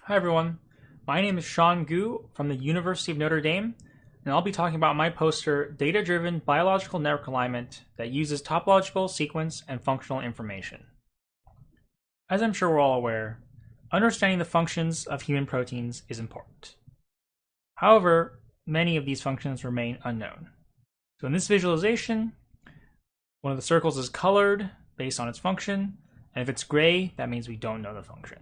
Hi everyone, my name is Shawn Gu from the University of Notre Dame, and I'll be talking about my poster, Data-Driven Biological Network Alignment that uses topological, sequence, and functional information. As I'm sure we're all aware, understanding the functions of human proteins is important. However, many of these functions remain unknown. So in this visualization, one of the circles is colored based on its function, and if it's gray, that means we don't know the function.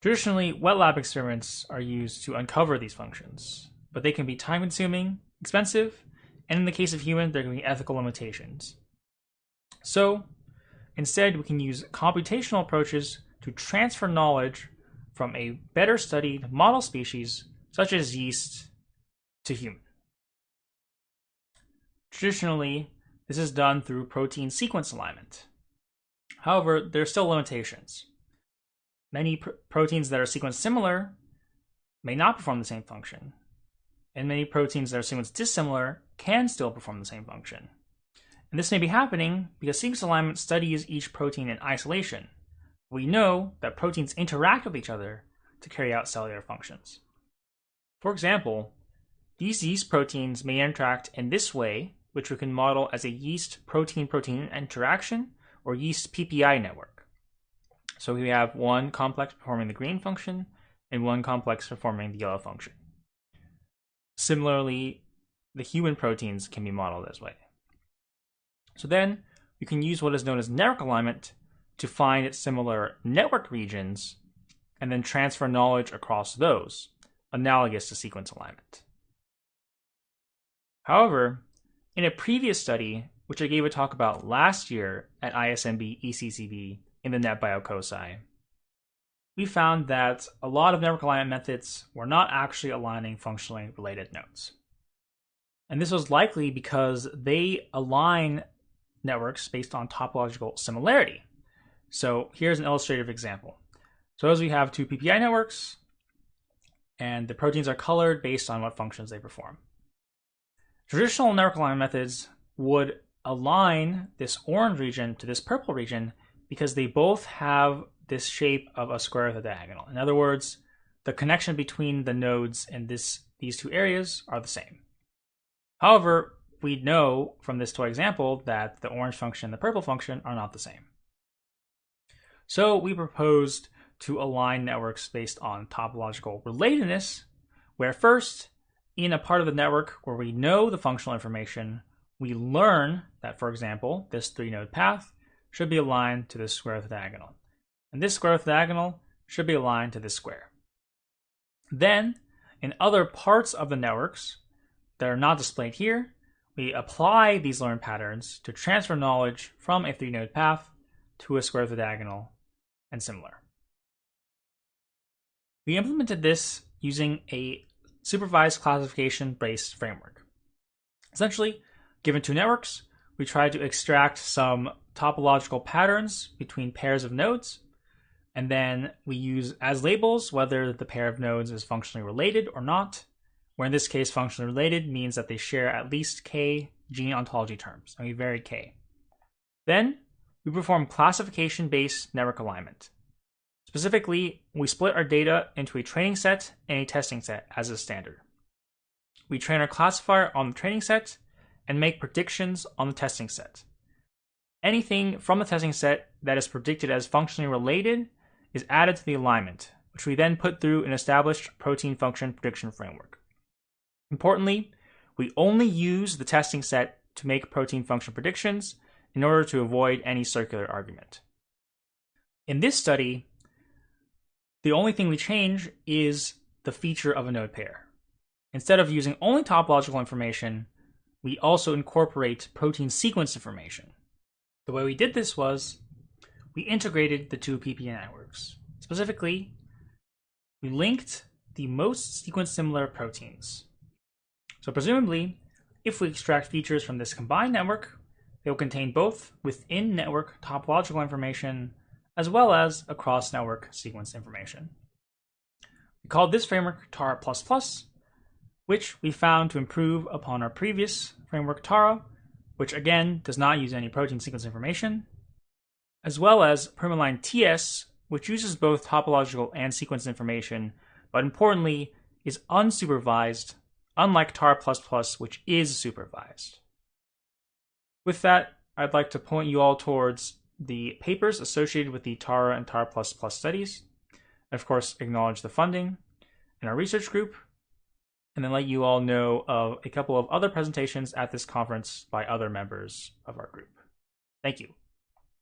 Traditionally, wet lab experiments are used to uncover these functions, but they can be time-consuming, expensive, and in the case of humans, there can be ethical limitations. So, instead, we can use computational approaches to transfer knowledge from a better studied model species, such as yeast, to human. Traditionally, this is done through protein sequence alignment. However, there are still limitations. Many proteins that are sequence similar may not perform the same function, and many proteins that are sequence dissimilar can still perform the same function. And this may be happening because sequence alignment studies each protein in isolation. We know that proteins interact with each other to carry out cellular functions. For example, these yeast proteins may interact in this way, which we can model as a yeast protein-protein interaction or yeast PPI network. So we have one complex performing the green function and one complex performing the yellow function. Similarly, the human proteins can be modeled this way. So then we can use what is known as network alignment to find similar network regions and then transfer knowledge across those, analogous to sequence alignment. However, in a previous study, which I gave a talk about last year at ISMB ISCB in the NetBio COSI, we found that a lot of network alignment methods were not actually aligning functionally related nodes. And this was likely because they align networks based on topological similarity. So here's an illustrative example. Suppose we have two PPI networks, and the proteins are colored based on what functions they perform. Traditional network alignment methods would align this orange region to this purple region because they both have this shape of a square with a diagonal. In other words, the connection between the nodes in these two areas are the same. However, we know from this toy example that the orange function and the purple function are not the same. So we proposed to align networks based on topological relatedness, where first, in a part of the network where we know the functional information, we learn that, for example, this 3-node path should be aligned to this square with a diagonal. And this square with a diagonal should be aligned to this square. Then, in other parts of the networks that are not displayed here, we apply these learned patterns to transfer knowledge from a 3-node path to a square with a diagonal and similar. We implemented this using a supervised classification-based framework. Essentially, given two networks, we tried to extract some topological patterns between pairs of nodes, and then we use as labels whether the pair of nodes is functionally related or not, where in this case functionally related means that they share at least k gene ontology terms, and we vary k. Then we perform classification-based network alignment. Specifically, we split our data into a training set and a testing set as a standard. We train our classifier on the training set and make predictions on the testing set. Anything from the testing set that is predicted as functionally related is added to the alignment, which we then put through an established protein function prediction framework. Importantly, we only use the testing set to make protein function predictions in order to avoid any circular argument. In this study, the only thing we change is the feature of a node pair. Instead of using only topological information, we also incorporate protein sequence information. The way we did this was we integrated the two PPI networks. Specifically, we linked the most sequence similar proteins. So presumably, if we extract features from this combined network, they will contain both within network topological information as well as across network sequence information. We called this framework Tara++, which we found to improve upon our previous framework Tara, which again does not use any protein sequence information, as well as Permaline TS, which uses both topological and sequence information, but importantly is unsupervised, unlike tar++, which is supervised. With that, I'd like to point you all towards the papers associated with the tar and tar++ studies, and of course acknowledge the funding in our research group, and then let you all know of a couple of other presentations at this conference by other members of our group. Thank you.